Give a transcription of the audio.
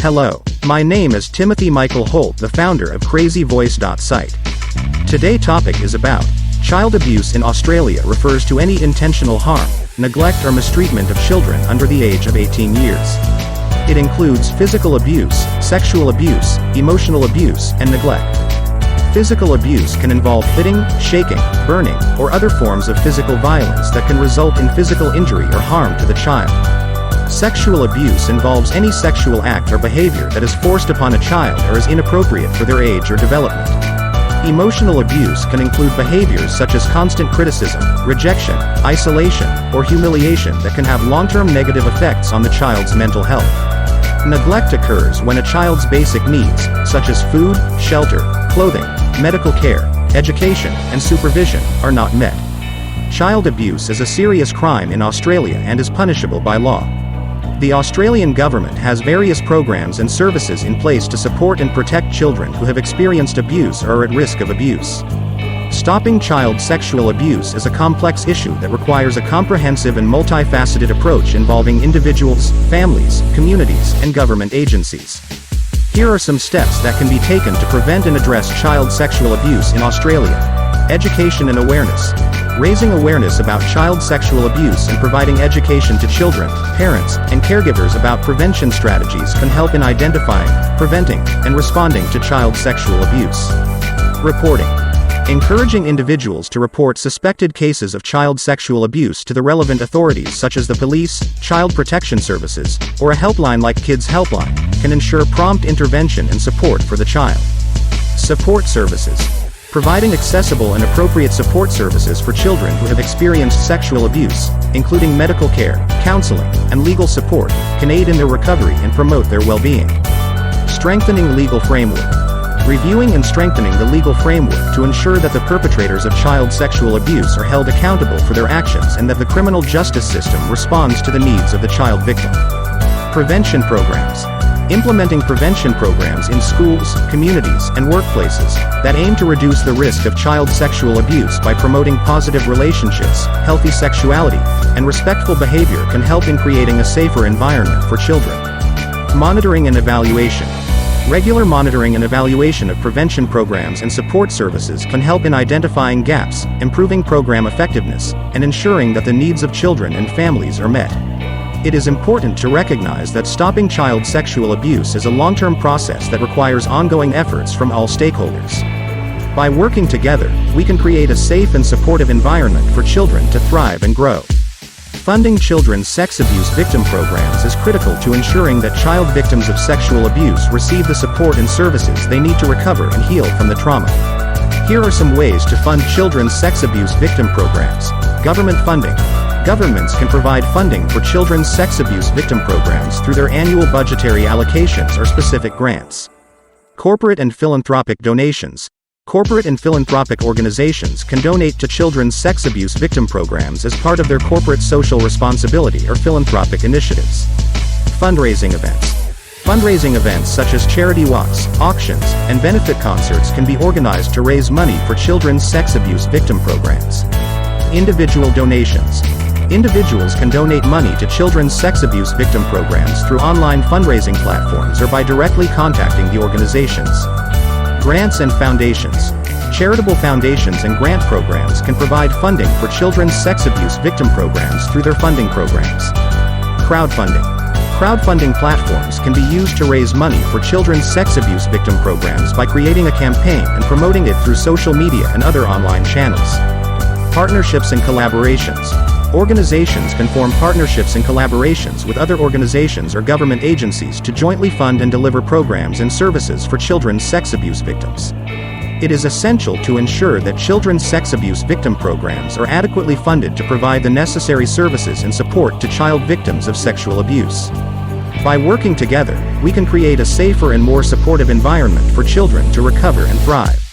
Hello, my name is Timothy Michael Holt, the founder of crazyvoice.site. Today's topic is about child abuse in Australia refers to any intentional harm, neglect or mistreatment of children under the age of 18 years. It includes physical abuse, sexual abuse, emotional abuse, and neglect. Physical abuse can involve hitting, shaking, burning, or other forms of physical violence that can result in physical injury or harm to the child. Sexual abuse involves any sexual act or behavior that is forced upon a child or is inappropriate for their age or development. Emotional abuse can include behaviors such as constant criticism, rejection, isolation, or humiliation that can have long-term negative effects on the child's mental health. Neglect occurs when a child's basic needs, such as food, shelter, clothing, medical care, education, and supervision, are not met. Child abuse is a serious crime in Australia and is punishable by law. The Australian government has various programs and services in place to support and protect children who have experienced abuse or are at risk of abuse. Stopping child sexual abuse is a complex issue that requires a comprehensive and multifaceted approach involving individuals, families, communities, and government agencies. Here are some steps that can be taken to prevent and address child sexual abuse in Australia. Education and awareness. Raising awareness about child sexual abuse and providing education to children, parents, and caregivers about prevention strategies can help in identifying, preventing, and responding to child sexual abuse. Reporting. Encouraging individuals to report suspected cases of child sexual abuse to the relevant authorities such as the police, child protection services, or a helpline like Kids Helpline, can ensure prompt intervention and support for the child. Support services. Providing accessible and appropriate support services for children who have experienced sexual abuse, including medical care, counseling, and legal support, can aid in their recovery and promote their well-being. Strengthening legal framework. Reviewing and strengthening the legal framework to ensure that the perpetrators of child sexual abuse are held accountable for their actions and that the criminal justice system responds to the needs of the child victim. Prevention programs. Implementing prevention programs in schools, communities, and workplaces that aim to reduce the risk of child sexual abuse by promoting positive relationships, healthy sexuality, and respectful behavior can help in creating a safer environment for children. Monitoring and evaluation. Regular monitoring and evaluation of prevention programs and support services can help in identifying gaps, improving program effectiveness, and ensuring that the needs of children and families are met. It is important to recognize that stopping child sexual abuse is a long-term process that requires ongoing efforts from all stakeholders. By working together, we can create a safe and supportive environment for children to thrive and grow. Funding children's sex abuse victim programs is critical to ensuring that child victims of sexual abuse receive the support and services they need to recover and heal from the trauma. Here are some ways to fund children's sex abuse victim programs. Government funding. Governments can provide funding for children's sex abuse victim programs through their annual budgetary allocations or specific grants. Corporate and philanthropic donations. Corporate and philanthropic organizations can donate to children's sex abuse victim programs as part of their corporate social responsibility or philanthropic initiatives. Fundraising events. Fundraising events such as charity walks, auctions, and benefit concerts can be organized to raise money for children's sex abuse victim programs. Individual donations. Individuals can donate money to children's sex abuse victim programs through online fundraising platforms or by directly contacting the organizations. Grants and foundations. Charitable foundations and grant programs can provide funding for children's sex abuse victim programs through their funding programs. Crowdfunding. Crowdfunding platforms can be used to raise money for children's sex abuse victim programs by creating a campaign and promoting it through social media and other online channels. Partnerships and collaborations. Organizations can form partnerships and collaborations with other organizations or government agencies to jointly fund and deliver programs and services for children's sex abuse victims. It is essential to ensure that children's sex abuse victim programs are adequately funded to provide the necessary services and support to child victims of sexual abuse. By working together, we can create a safer and more supportive environment for children to recover and thrive.